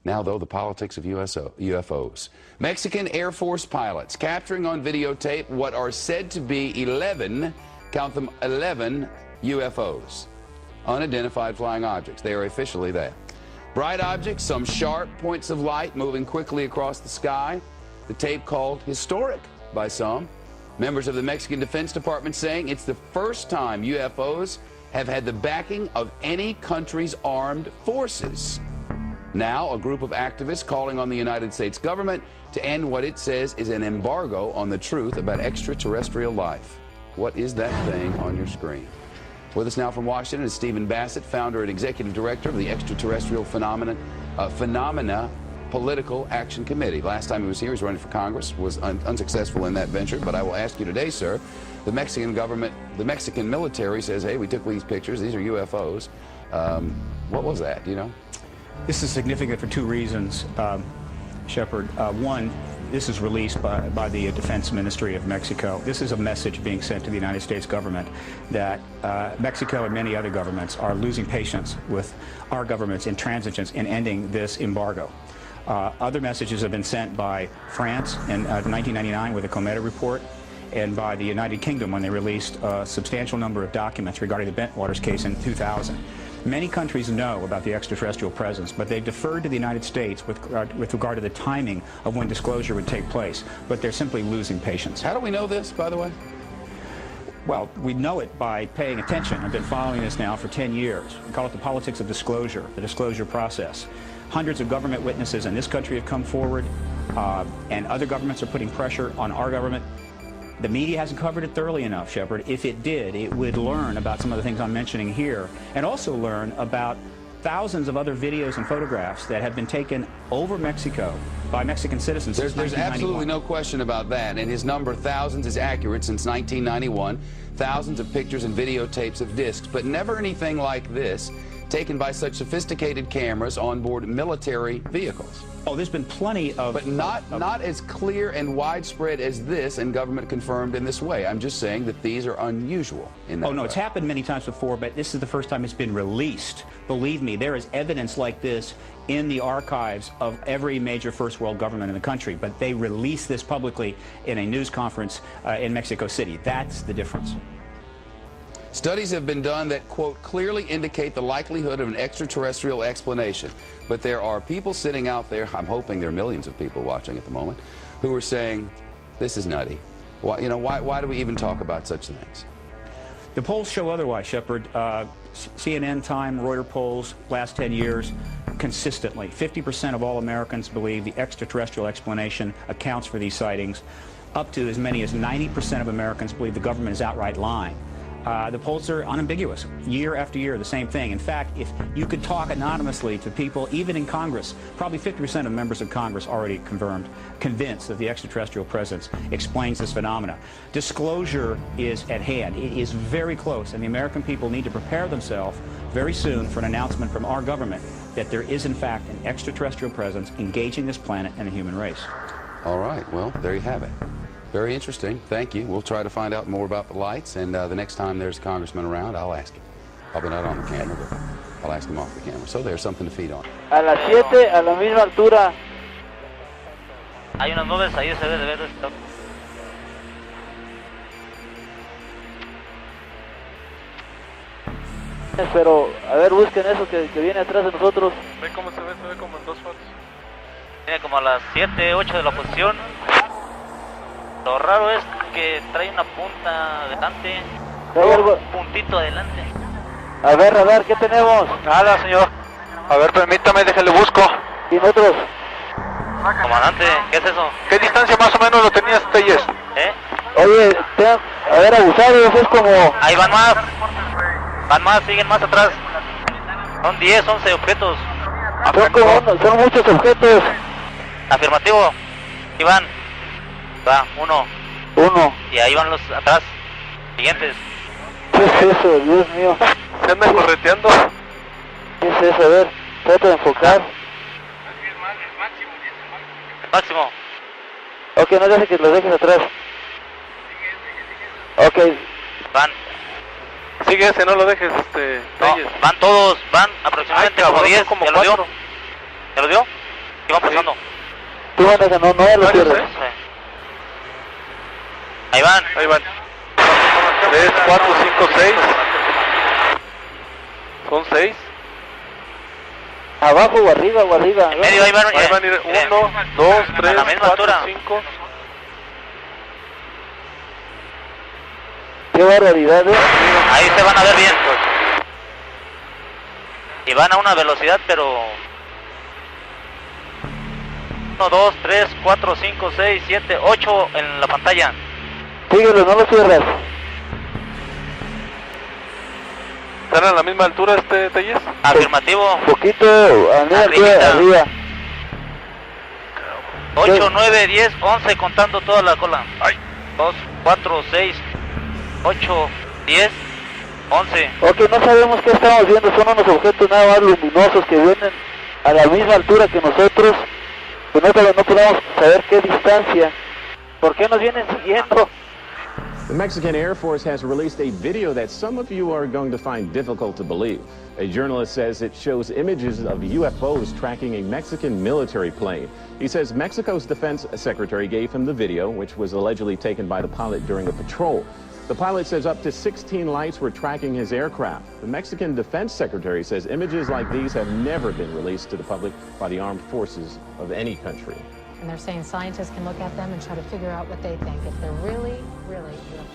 Now, though, the politics of UFOs. Mexican Air Force pilots capturing on videotape what are said to be 11, count them, 11 UFOs. Unidentified flying objects. They are officially that. Bright objects, some sharp points of light moving quickly across the sky. The tape called historic by some. Members of the Mexican Defense Department saying it's the first time UFOs have had the backing of any country's armed forces. Now, a group of activists calling on the United States government to end what it says is an embargo on the truth about extraterrestrial life. What is that thing on your screen? With us now from Washington is Stephen Bassett, founder and executive director of the Extraterrestrial Phenomena Political Action Committee. Last time he was here, he was running for Congress, was unsuccessful in that venture. But I will ask you today, sir, the Mexican government, the Mexican military says, hey, we took these pictures, these are UFOs. What was that, do you know? This is significant for two reasons, Shepard. One, this is released by the Defense Ministry of Mexico. This is a message being sent to the United States government that Mexico and many other governments are losing patience with our government's intransigence in ending this embargo. Other messages have been sent by France in 1999 with the Cometa report, and by the United Kingdom when they released a substantial number of documents regarding the Bentwaters case in 2000. Many countries know about the extraterrestrial presence, but they've deferred to the United States with regard to the timing of when disclosure would take place. But they're simply losing patience. How do we know this, by the way? Well, we know it by paying attention. I've been following this now for 10 years. We call it the politics of disclosure, the disclosure process. Hundreds of government witnesses in this country have come forward, and other governments are putting pressure on our government. The media hasn't covered it thoroughly enough, Shepard. If it did, it would learn about some of the things I'm mentioning here, and also learn about thousands of other videos and photographs that have been taken over Mexico by Mexican citizens since 1991. There's absolutely no question about that, and his number, thousands, is accurate since 1991. Thousands of pictures and videotapes of discs, but never anything like this, taken by such sophisticated cameras on board military vehicles. Oh, there's been plenty of... But not as clear and widespread as this, and government confirmed in this way. I'm just saying that these are unusual in that Oh, no, way. it's happened many times before, but this is the first time it's been released. Believe me, there is evidence like this in the archives of every major first world government in the country, but they release this publicly in a news conference in Mexico City. That's the difference. Studies have been done that, quote, clearly indicate the likelihood of an extraterrestrial explanation. But there are people sitting out there, I'm hoping there are millions of people watching at the moment, who are saying, this is nutty. Why, you know, why do we even talk about such things? The polls show otherwise, Shepard. CNN, Time, Reuters polls, last 10 years, consistently, 50% of all Americans believe the extraterrestrial explanation accounts for these sightings. Up to as many as 90% of Americans believe the government is outright lying. The polls are unambiguous. Year after year, the same thing. In fact, if you could talk anonymously to people, even in Congress, probably 50% of members of Congress already convinced that the extraterrestrial presence explains this phenomena. Disclosure is at hand. It is very close, and the American people need to prepare themselves very soon for an announcement from our government that there is, in fact, an extraterrestrial presence engaging this planet and the human race. All right. Well, there you have it. Very interesting. Thank you. We'll try to find out more about the lights, and the next time there's a congressman around, I'll ask him. Probably not on the camera, but I'll ask him off the camera. So there's something to feed on. A las 7, a la misma altura. Hay unas nubes ahí, se debe de ver esto. Pero, a ver, busquen eso que viene atrás de nosotros. Ve cómo se ve como en 2 fotos. Viene como a las 7, 8 de la posición. Lo raro es que trae una punta adelante, un puntito adelante. A ver, ¿qué tenemos? Nada, señor. A ver, permítame, déjale busco. ¿Y nosotros? Comandante, ¿qué es eso? ¿Qué distancia más o menos lo tenías, Telles? Oye, a ver, abusados, es como... Ahí van más, siguen más atrás. Son 10, 11 objetos. Son muchos objetos. Afirmativo, ahí van. Va, uno. Y ahí van los atrás, siguientes. ¿Qué es eso, Dios mío? ¿Se andan correteando? ¿Qué es eso? A ver, trata de enfocar. Máximo. Ok, no dejes que los dejes atrás. Ok. Van. Sigue ese, no lo dejes, No, van todos, van aproximadamente como 10. Como ¿Ya lo dio? 4. ¿Ya lo dio? ¿Qué van pasando? Tú maneja, no lo cierres. Sí. Ahí van. Ahí van. 3, 4, 5, 6. Son 6. Abajo o arriba o arriba. En medio, ahí van. Ahí van a ir 1, 2, 3, la misma 4, altura. 5. Qué barbaridad, Ahí se van a ver bien. Y van a una velocidad, pero... 1, 2, 3, 4, 5, 6, 7, 8 en la pantalla. Síguelo, no lo cierras. ¿Están a la misma altura Telles? Afirmativo. Poquito, Arribita. arriba. 8, 9, 10, 11 contando toda la cola. 2, 4, 6, 8, 10, 11. Ok, no sabemos qué estamos viendo, son unos objetos nada más luminosos que vienen a la misma altura que nosotros, pero no podemos saber qué distancia. ¿Por qué nos vienen siguiendo? The Mexican Air Force has released a video that some of you are going to find difficult to believe. A journalist says it shows images of UFOs tracking a Mexican military plane. He says Mexico's defense secretary gave him the video, which was allegedly taken by the pilot during a patrol. The pilot says up to 16 lights were tracking his aircraft. The Mexican defense secretary says images like these have never been released to the public by the armed forces of any country. And they're saying scientists can look at them and try to figure out what they think, if they're really, really UFO.